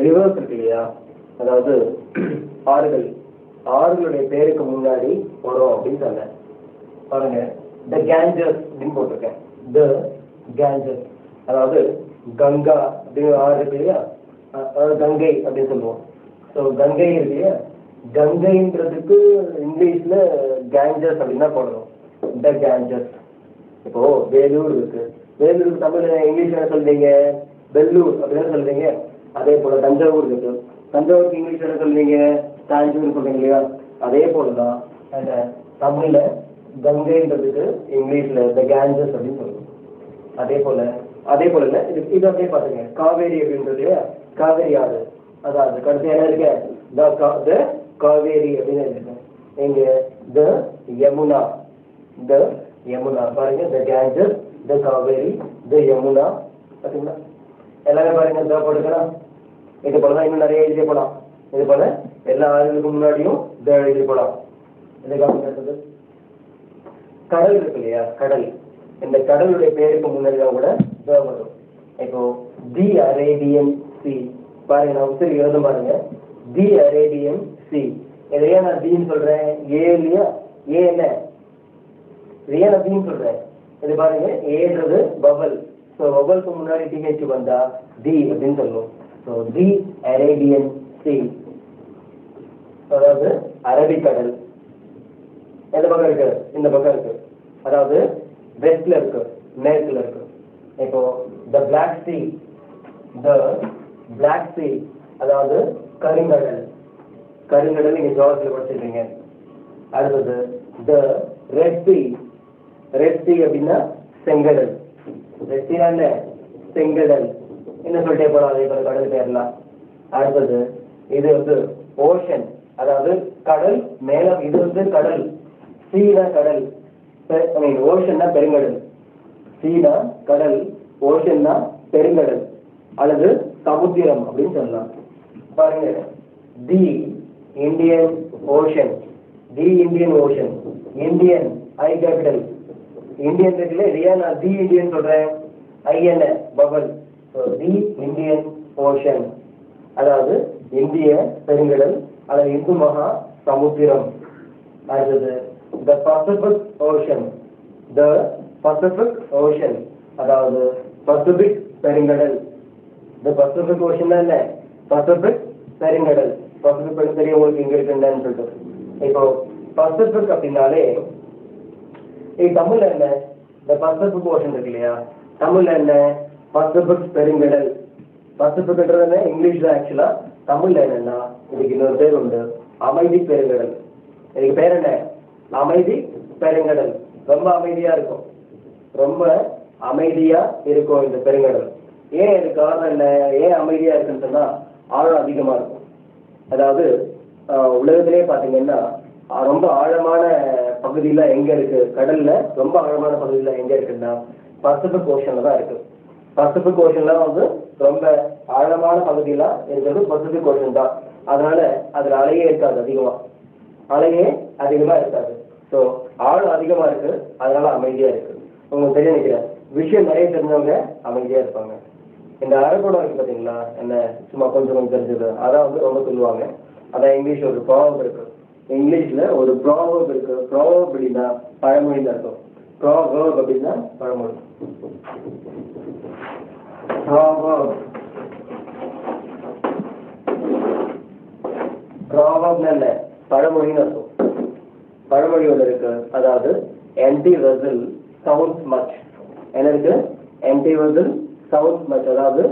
Reverse இருக்கு இல்லையா, அதாவது ஆறுகள், ஆறுகளுடைய பேருக்கு முன்னாடி வரும் அப்படின்னு சொன்னேன். பாருங்க, த கேஞ்சஸ் அப்படின்னு போட்டிருக்கேன். த கேஞ்சஸ், அதாவது கங்கா அப்படின்னு ஆறு இருக்கு இல்லையா, அதாவது கங்கை அப்படின்னு சொல்லுவோம். ஸோ கங்கை இருக்கு இல்லையா, கங்கைன்றதுக்கு இங்கிலீஷ்ல கேஞ்சஸ் அப்படின்னா போடணும், த கேஞ்சஸ். இப்போ வேலூர் இருக்கு, வேலூருக்கு தமிழ் இங்கிலீஷ் என்ன சொல்றீங்க, வெள்ளூர் அப்படின்னு சொல்றீங்க. அதே போல தஞ்சாவூர் இருக்கு, தஞ்சாவூருக்கு இங்கிலீஷ் என்ன சொல்றீங்க, தாஞ்சூர் சொல்றீங்க இல்லையா. அதே போலதான் தமிழ்ல கங்கைன்றதுக்கு இங்கிலீஷ்ல த கேஞ்சஸ் அப்படின்னு சொல்லுவோம். அதே போல இல்ல, இது அப்படியே பாத்துங்க. காவேரி அப்படின்றது காவேரி ஆறு, அதாவது கடைசி என்ன இருக்கு, த காவேரி அப்படின்னு இருக்கு. இங்க த யமுனா, த யமுனா பாருங்க, த கேஞ்சஸ், த காவேரி, த யமுனா. பாத்தீங்களா, எல்லாமே பாருங்க த போட்டுக்கலாம். இது போலதான் இன்னும் நிறைய எழுதி போலாம். இது போல எல்லா ஆறுகளுக்கு முன்னாடியும் த எழுதி போலாம். இதுக்காக கடல் இருக்கு இல்லையா, கடல், இந்த கடலுடைய பேருக்கு முன்னாடி தான் கூட த வரும். இப்போ தி அரேபியன் சி பாருங்க, நான் உச்சரி எழுத பாருங்க, தி அரேபியன் சி. இதையே நான் தீன்னு சொல்றேன், ஏ இல்லையா, ஏ என்ன, இதையே நான் தீன்னு சொல்றேன். இது பாருங்க, ஏன்றது பவல், ஸோ பவலுக்கு முன்னாடி டிஹெச் வந்தா தி அப்படின்னு சொல்லுவோம். ஸோ தி அரேபியன் சி, அதாவது அரபிக்கடல். எந்த பக்கம் இருக்கு, இந்த பக்கம் இருக்கு, அதாவது வெஸ்ட்ல இருக்கு, மேற்குல இருக்கு. இப்போ த பிளாக் சி, த பிளாக் சி அதாவது கருங்கடல், கருங்கடல் நீங்க ஜோகத்துல படிச்சிருக்கீங்க. அடுத்தது the red C, red C அப்படின்னா செங்கடல், ரெட் சீனா என்ன, செங்கடல். என்ன சொல்லிட்டே போறோம், அதே போல கடல் பேர்லாம். அடுத்தது இது ஓஷன், அதாவது கடல் மேல, இது கடல், சீனா கடல், ஓஷன்னா பெருங்கடல், சீனா கடல், ஓஷன்னா பெருங்கடல் அல்லது சமுத்திரம் அப்படின்னு சொல்லலாம். பாருங்க, தி இந்தியன் ஓஷன், தி இந்தியன் ஓஷன், இந்தியன் ஐ கேபிட்டல், இந்தியன் இருக்குல்ல, இல்லையா, நான் தி இந்தியன் சொல்றேன், ஐ என்ன பபல். தி இந்தியன் ஓஷன் அதாவது இந்திய பெருங்கடல் அல்லது இந்து மகா சமுத்திரம். அடுத்தது த பசிபிக் ஓஷன், த பசிபிக் ஓஷன் அதாவது பசிபிக் பெருங்கடல். த பசிபிக் ஓஷன் என்ன, பசிபிக் பெருங்கடல். பசிபிக் பெருங்கடல் தெரியும் உங்களுக்கு எங்க இருக்குன்னு சொல்லிட்டு. இப்போ பசிபிக் அப்படின்னாலே தமிழ்ல என்ன, இந்த பசிபிக் ஓஷன் இருக்கு இல்லையா, தமிழ்ல என்ன, பசிபிக் பெருங்கடல். பசிபிக்ன்றது இங்கிலீஷ்ல ஆக்சுவலா, தமிழ்ல என்னன்னா இதுக்கு இன்னொரு பேர் உண்டு, அமைதி பெருங்கடல். இதுக்கு பேர் என்ன, அமைதி பெருங்கடல். ரொம்ப அமைதியா இருக்கும், ரொம்ப அமைதியா இருக்கும் இந்த பெருங்கடல். ஏன் இது காரணம் என்ன, ஏன் அமைதியா இருக்குன்னு சொன்னா ஆழம் அதிகமா இருக்கும். அதாவது உலகத்திலே பாத்தீங்கன்னா ரொம்ப ஆழமான பகுதியில எங்க இருக்கு, கடல்ல ரொம்ப ஆழமான பகுதியில எங்க இருக்குன்னா பசிபிக் ஓஷன்ல தான் இருக்கு. பசிபிக் ஓஷன்ல ரொம்ப ஆழமான பகுதியில இருக்கிறது பசிபிக் ஓஷன் தான். அதனால அதுல அலையே இருக்காது, அதிகமா அலையே அதிகமா இருக்காது. ஸோ ஆழம் அதிகமா இருக்கு, அதனால அமைதியா இருக்கு. உங்களுக்கு தெரிய நினைக்கிறேன், விஷயம் நிறைய தெரிஞ்சவங்க அமைதியா இருப்பாங்க. இந்த அரகுடம் இருக்கு பாத்தீங்களா, என்ன சும்மா கொஞ்சம் கொஞ்சம் தெரிஞ்சது, அதான் ரொம்ப சொல்லுவாங்க. அதான் இங்கிலீஷ்ல ஒரு ப்ராவர்ப் இருக்கு, இங்கிலீஷ்ல ஒரு ப்ராவர்ப் இருக்கு. ப்ராவர்ப் அப்படின்னா பழமொழின்னு அர்த்தம். ப்ராவர்ப் அப்படின்னா பழமொழி. ப்ராவர்ப்னா என்ன, பழமொழின்னு அர்த்தம். பழமொழி ஒன்று இருக்கு, அதாவது எம்டி வெசல் சவுண்ட்ஸ் மச். என்ன இருக்கு, எம்டி வெசல் சவுண்ட்ஸ் மச், அதாவது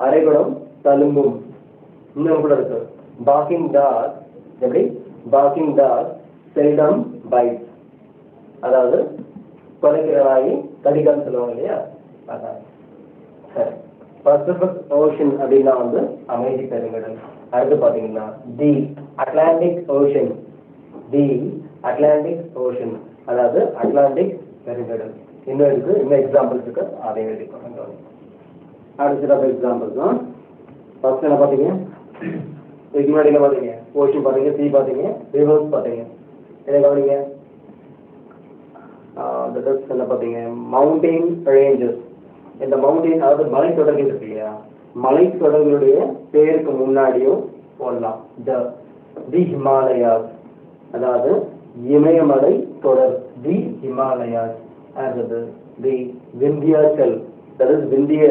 அரைகுடம் தழும்பும். இன்னும் கூட இருக்கு, barking dog, எப்படி barking dog seldom bites, அதாவது குலைக்கிற நாய் கடிக்கான்னு சொல்லுவாங்க இல்லையா, அதான். சரி, பசிபிக் ஓஷன் அப்படின்னா அமைதி பெருங்கடல். அடுத்து பாத்தீங்கன்னா தி அட்லாண்டிக் ஓஷன், தி அட்லாண்டிக் ஓஷன் அதாவது அட்லாண்டிக் பெருங்கடல். இன்னும் இருக்கு, இன்னும் எக்ஸாம்பிள்ஸ் இருக்கு, அதை எழுதிக்கோங்க. அடுத்த எக்ஸாம்பிள்ஸ் தான். ஃபர்ஸ்ட் என்ன பாத்தீங்க, இதுக்கு முன்னாடி என்ன பாத்தீங்க, ஓஷன் பாத்தீங்க, சி பாத்தீங்க, ரிவர்ஸ் பாத்தீங்க. என்ன கவனிங்க, என்ன பாத்தீங்க, மவுண்டைன் ரேஞ்சஸ். இந்த மவுண்டைன் அதாவது மலைத்தொடர்கள் இருக்கு இல்லையா, மலைத்தொடர்களுடைய பேருக்கு முன்னாடியும் போடலாம். தி ஹிமாலயாஸ், அதாவது இமயமலை தொடர், தி ஹிமாலயாஸ். அடுத்தது தி விந்தியாச்சல், அதாவது விந்திய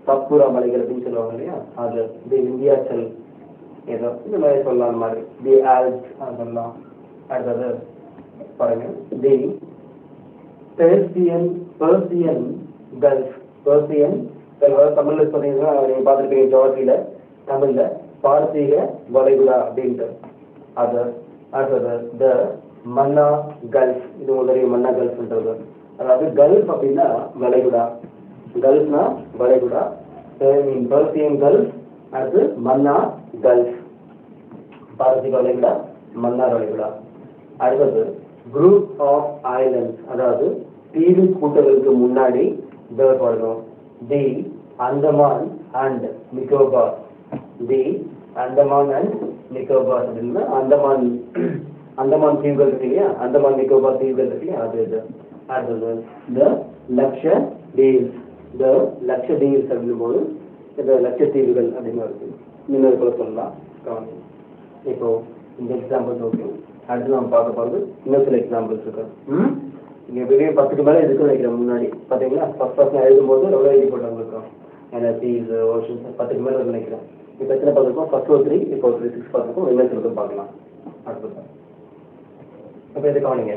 சத்புரா மலைகள் அப்படின்னு சொல்லுவாங்க இல்லையா, அது தி விந்தியாச்சல், ஏதோ இந்த மாதிரி சொல்லலாம் மாதிரி. தி ஆல்ப்ஸ் அதெல்லாம். அடுத்தது பாருங்க, தி பெர்சியன் கல்ஃப். பெர்சியன் தமிழ்ல சொன்னீங்கன்னா நீங்க பார்த்துருப்பீங்க ஜியாகிரபியில, தமிழ்ல பார்சீக வளைகுடா அப்படின்ட்டு. அது அடுத்தது த மன்னா கல்ஃப். இது உங்களுக்கு மன்னா கல்ஃப்ன்றது, அதாவது கல்ஃப் அப்படின்னா வளைகுடா, கல்ஃப்னா வளைகுடா, பெர்சியன் கல்ஃப். அடுத்து மன்னா கல்ஃப், பார்சீக வளைகுடா, மன்னா வளைகுடா. அடுத்தது குரூப் ஆஃப் ஐலண்ட்ஸ், அதாவது தீவு கூட்டங்களுக்கு முன்னாடி போடணும். The Andaman and Nicobar. The Andaman and Nicobar அப்படின்னா அந்தமான் தீவுகள் இருக்கு இல்லையா, அந்தமான் நிக்கோபார் தீவுகள் இருக்கு இல்லையா, அது இது. அடுத்தது த லக்ஷதீவ்ஸ். த லக்ஷதீவ்ஸ் அப்படின்னும் போது இந்த லட்சத்தீவுகள் அப்படின்னு இருக்கு, இன்னொரு கூட சொல்லலாம். இப்போ இந்த எக்ஸாம்பிள்ஸ் ஓகே. அடுத்து நம்ம பார்க்க போகிறது இன்னும் சில எக்ஸாம்பிள்ஸ் இருக்கு. நீங்கள் வெளியே 10க்கு மேலே இருக்குன்னு நினைக்கிறேன். முன்னாடி பார்த்தீங்களா, ஃபர்ஸ்ட் நான் எழுதும்போது எவ்வளோ எழுதி போட்டவங்களுக்கும் சீஸ் ஓஷன்ஸ் 10க்கு மேலே இருக்குன்னு நினைக்கிறேன். இப்போ எத்தனை பார்த்துருக்கோம்? ஃபர்ஸ்ட் ஒரு 3, இப்போ ஒரு 6 பார்த்துருக்கோம். என்ன சொல்லுறது பார்க்கலாம். அடுத்து இப்போ எது கவனிங்க,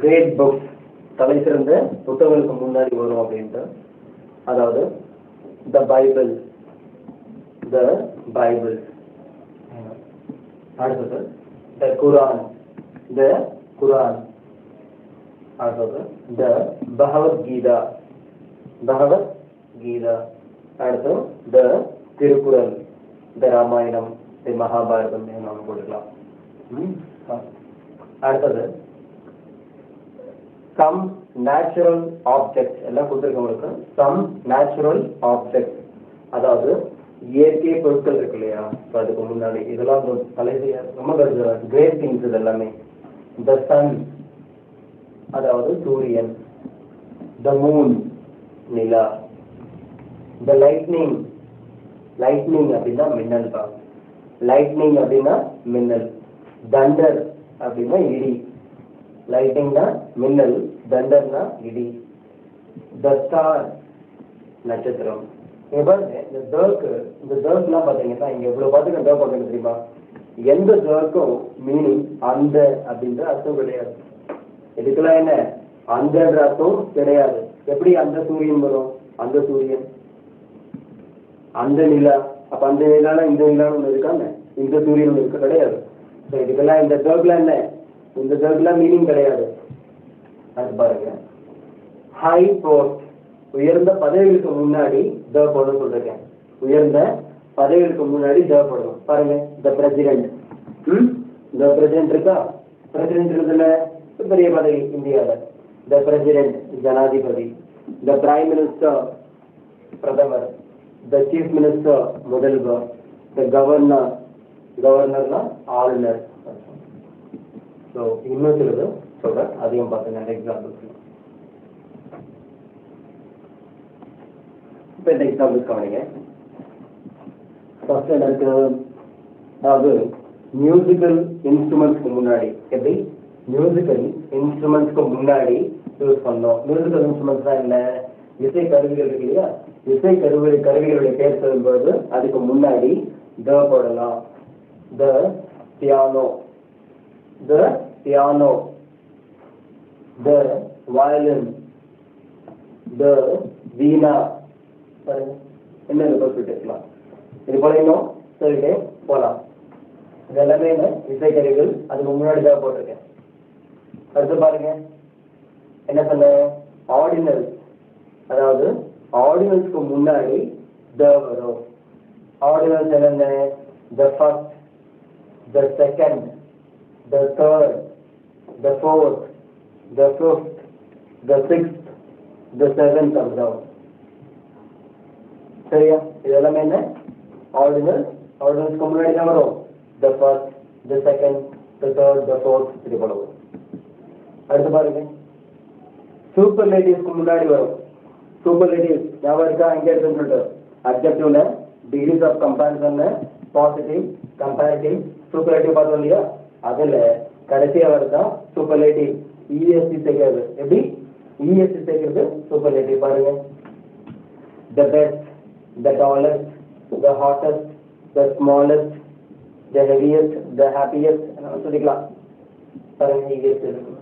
கிரேட் புக்ஸ், தலை சிறந்த புத்தகங்களுக்கு முன்னாடி வரும் அப்படின்ட்டு. அதாவது த பைபிள், அடுத்தது த குரான், அடுத்தது த பகவத்கீதா, அடுத்து த திருக்குறள், த ராமாயணம், த மகாபாரதம் நம்ம போட்டுக்கலாம். அடுத்தது சம் நேச்சுரல் ஆப்ஜெக்ட்ஸ், எல்லாம் கொடுத்துருக்கவங்களுக்கு சம் நேச்சுரல் ஆப்ஜெக்ட்ஸ், அதாவது இயற்கை பொருட்கள் இருக்கு இல்லையா, அதுக்கு முன்னாடி இதெல்லாம் தலைமையா ரொம்ப கிரேட் திங்ஸ். இது எல்லாமே த சன், அதாவது சூரியன், the moon Nila, the lightning அப்படின்னா மின்னல் தான், லைட்னிங் அப்படின்னா மின்னல், தண்டர் அப்படின்னா இடி, லைட்னிங்னா மின்னல், தண்டர்னா இடி, த ஸ்டார் நட்சத்திரம். பாருங்க இந்த டர்க்லாம் பார்த்தீங்கன்னா இங்க இவ்வளவு பார்த்துக்க டர்க் பண்ணுறது தெரியுமா, எந்த டர்க்கும் மீனிங் அந்த அப்படின்ற அர்த்தம் கிடையாது. இதுக்கெல்லாம் என்ன அந்தன்ற அர்த்தம் கிடையாது. எப்படி அந்த சூரியன் வரும், அந்த சூரியன், அந்த நிலா, அப்ப அந்த நிலால இந்த நிலான்னு ஒன்று இருக்காங்க, இந்த சூரியன் ஒன்று இருக்க கிடையாது. இதுக்கெல்லாம் இந்த டர்க்லாம் என்ன, இந்த டர்க்லாம் மீனிங் கிடையாது. அது பாருங்க, ஹை போஸ்ட், உயர்ந்த பதவிகளுக்கு முன்னாடி த போடணும் சொல்றேன். உயர்ந்த பதவிகளுக்கு முன்னாடி த போடணும். பாருங்க, த பிரசிடென்ட், த பிரசிடென்ட் இருக்கா, பிரசிடென்ட் இருக்குல்ல, பெரிய பதவி இந்தியாவில். த பிரசிடென்ட் ஜனாதிபதி, த பிரைம் மினிஸ்டர் பிரதமர், த சீஃப் மினிஸ்டர் முதல்வர், த கவர்னர்னா ஆளுநர். ஸோ இன்னும் சிலது சொல்றேன், அதையும் பார்த்துங்க எக்ஸாம்பிள்ஸ். இப்போ இந்த எக்ஸாம்பிள்ஸ் கவனிங்க. ஃபர்ஸ்ட் என்ன இருக்கு, அதாவது மியூசிக்கல் இன்ஸ்ட்ருமெண்ட்ஸ்க்கு முன்னாடி, எப்படி மியூசிக்கல் இன்ஸ்ட்ருமெண்ட்ஸ்க்கு முன்னாடி யூஸ் பண்ணோம். மியூசிக்கல் இன்ஸ்ட்ருமெண்ட்ஸ் தான் என்ன, இசை கருவிகள் இருக்கு இல்லையா, இசை கருவிகளுடைய பேர் சொல்லும்போது அதுக்கு முன்னாடி த போடலாம். த பியானோ, த வயலின், த வீணா. என்ன குறிப்பிட்டுக்கலாம், இது போல இன்னும் சொல்லிட்டே போலாம். இது எல்லாமே என்ன இசைக்கருவிகள், அதுக்கு முன்னாடி தான் போட்டிருக்கேன். அடுத்து பாருங்க, என்ன சொன்ன, ஆர்டினல்ஸ், அதாவது ஆர்டினல்ஸ்க்கு முன்னாடி த வரும். ஆர்டினல்ஸ் என்னென்ன, the first, the second, the third, the fourth, the fifth, the sixth, the seventh அப்படிதான். சரியா, இது எல்லாமே என்ன ஆர்டினல்ஸ், ஆர்டினல்ஸ்க்கு முன்னாடி தான் வரும். The first, the second, the third, the fourth, இது போல வரும். அடுத்து பாருங்க, சூப்பர்லேட்டிவ்ஸ்க்கு முன்னாடி வரும். சூப்பர்லேட்டிவ்ஸ் ஞாபகம் இருக்கா, எங்க இருக்குன்னு சொல்லிட்டு அட்ஜெக்டிவ்ல டிகிரிஸ் ஆஃப் கம்பேரிசன்ல பாசிட்டிவ், கம்பேரிட்டிவ், சூப்பர்லேட்டிவ் பார்த்தோம் இல்லையா? அதில் கடைசியாக வருதான் சூப்பர்லேட்டிவ். இஎஸ்சி சேர்க்கிறது. எப்படி இஎஸ்சி சேர்க்கிறது? சூப்பர்லேட்டிவ் பாருங்க. The best, the tallest, the hottest, the smallest, the heaviest, the happiest சொல்லிக்கலாம். பாருங்க இஎஸ்சி இருக்கு.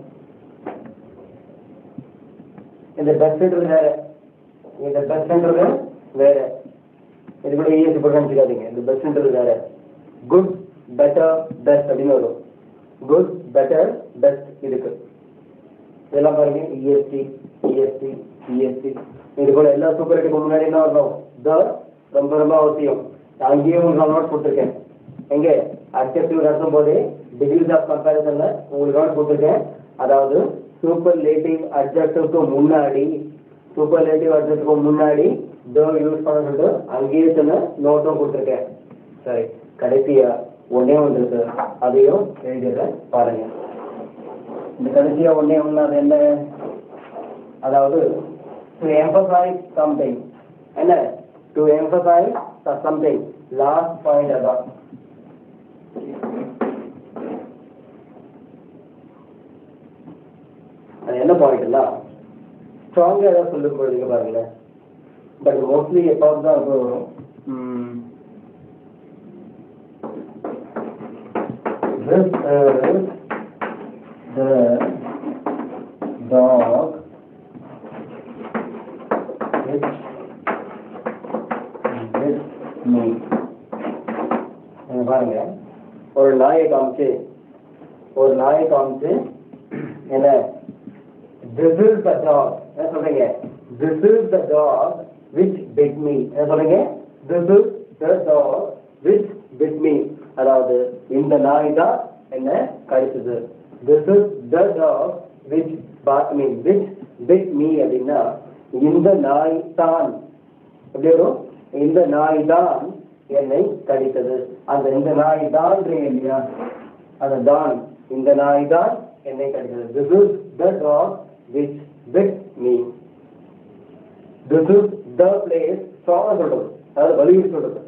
இந்த பெஸ்ட்ன்றது வேற, இந்த பெஸ்ட்ன்றது வேற. இது கூட இஎஸ்சி போட்டு நினச்சிக்காதீங்க. இந்த பெஸ்ட்ன்றது வேற. குட், பெட்டர், பெஸ்ட் அப்படின்னு வரும். குட், பெட்டர், பெஸ்ட் இருக்கு. இதெல்லாம் பாருங்க இஎஸ்டி, இஎஸ்டி, இஎஸ்டி. இது கூட எல்லா சூப்பர்லேட்டிவ்க்கு முன்னாடி என்ன வரணும்? த ரொம்ப ரொம்ப அவசியம். அங்கேயும் உங்களுக்கு நோட் கொடுத்துருக்கேன். எங்கே அட்ஜெக்டிவ் நடத்தும் போது டிகிரிஸ் ஆஃப் கம்பேரிசன்ல உங்களுக்கு நோட் கொடுத்துருக்கேன். அதாவது சூப்பர்லேட்டிவ் அட்ஜெக்டிவ்க்கு முன்னாடி, சூப்பர்லேட்டிவ் அட்ஜெக்டிவ்க்கு முன்னாடி த யூஸ் பண்ண சொல்லிட்டு அங்கேயே சொன்ன நோட்டும் கொடுத்துருக்கேன். சரி, கடைசியா ஒன்னே ஒன்று இருக்கு, அதையும் எழுதிடுறேன் பாருங்க. இந்த கடைசியா ஒன்னே ஒன்று அது என்ன? அதாவது to emphasize something. என்ன? to emphasize something. last point அதான். அது என்ன பாயிண்ட்னா ஸ்ட்ராங்கா ஏதாவது சொல்லும் போது பாருங்களேன். பட் மோஸ்ட்லி எப்பாவது தான் வரும். This is the dog which with me. பாருங்க, ஒரு நாயை காமிச்சு என்ன, this is the dog, என்ன சொல்றீங்க? This is the dog which bit me. என்ன சொல்றீங்க? This is the dog which bit me. அதாவது இந்த நாய் தான் என்ன கடிச்சது. This is the dog which bit me அப்படின்னா இந்த நாய் தான் எப்படி வரும்? இந்த நாய் தான் என்னை கடித்தது. அந்த இந்த நாய் தான் இல்லையா, அந்த தான், இந்த நாய் தான் என்னை கடித்தது. This is the dog which bit me. This is the place, strong சொல்றது, அதாவது வலியுறுத்தி சொல்றது.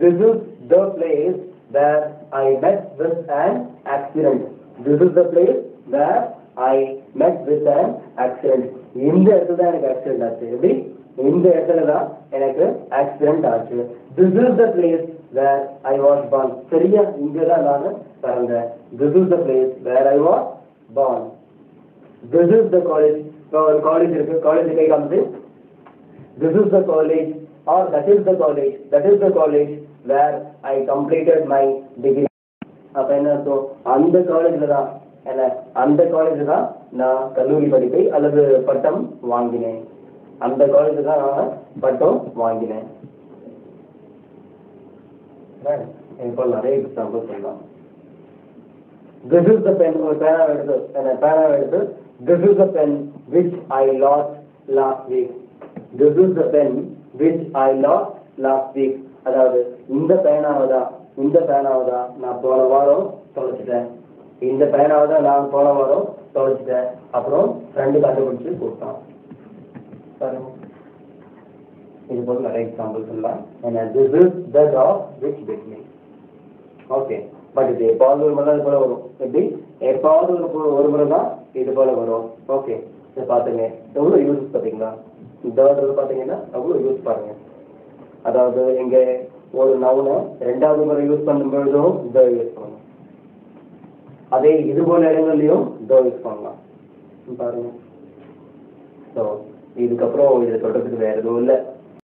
This is the place where I met with an accident. This is the place where I met with an accident. இந்த இடத்துல தான் எனக்கு accident ஆச்சு. எப்படி? இந்த இடத்துல தான் எனக்கு ஆக்சிடென்ட் ஆச்சு. This is the place where I was born. சரியா? இங்க தான் நான் பிறந்தேன். This is the place where I was born. This is the college. ஒரு காலேஜ் இருக்கு, காலேஜ் கை காமிச்சு this is the college or that is the college where I completed my degree. அப்ப என்ன அர்த்தம்? அந்த காலேஜ்ல தான் என்ன, அந்த காலேஜ்ல தான் நான் கல்லூரி படிப்பை அல்லது பட்டம் வாங்கினேன். அந்த காலேஜ்ல தான் நான் பட்டம் வாங்கினேன். இப்போ நிறைய எக்ஸாம்பிள் சொல்லலாம். This is the pen. ஒரு பேனாவை எடுத்து this is the pen which I lost last week. This is the pen which I lost last week. அதாவது இந்த பேனாவை தான் நான் போன வாரம் தொலைச்சிட்டேன். இந்த பேனாவை தான் நான் போன வாரம் தொலைச்சிட்டேன். அப்புறம் ஃப்ரெண்டு கண்டுபிடிச்சு கொடுத்தான். இது போல நிறைய எக்ஸாம்பிள் சொல்லலாம். This is the dog which bit me. Okay, but இது எப்பாவது ஒரு முறை தான் இது போல வரும். எப்படி? எப்பாவது ஒரு முறை தான் இது போல வரும். ஓகே, இதை பார்த்துங்க, எவ்வளோ யூஸ் பார்த்தீங்களா? இந்த பார்த்தீங்கன்னா அவ்வளோ யூஸ் பாருங்க. அதாவது இங்க ஒரு நவுனை ரெண்டாவது முறை யூஸ் பண்ணும் பொழுதும் த யூஸ் பண்ணலாம். அதே இது போல இடங்கள்லையும் த யூஸ் பண்ணலாம் பாருங்க. ஸோ இதுக்கப்புறம் இதை சொல்றதுக்கு வேற எதுவும் இல்லை.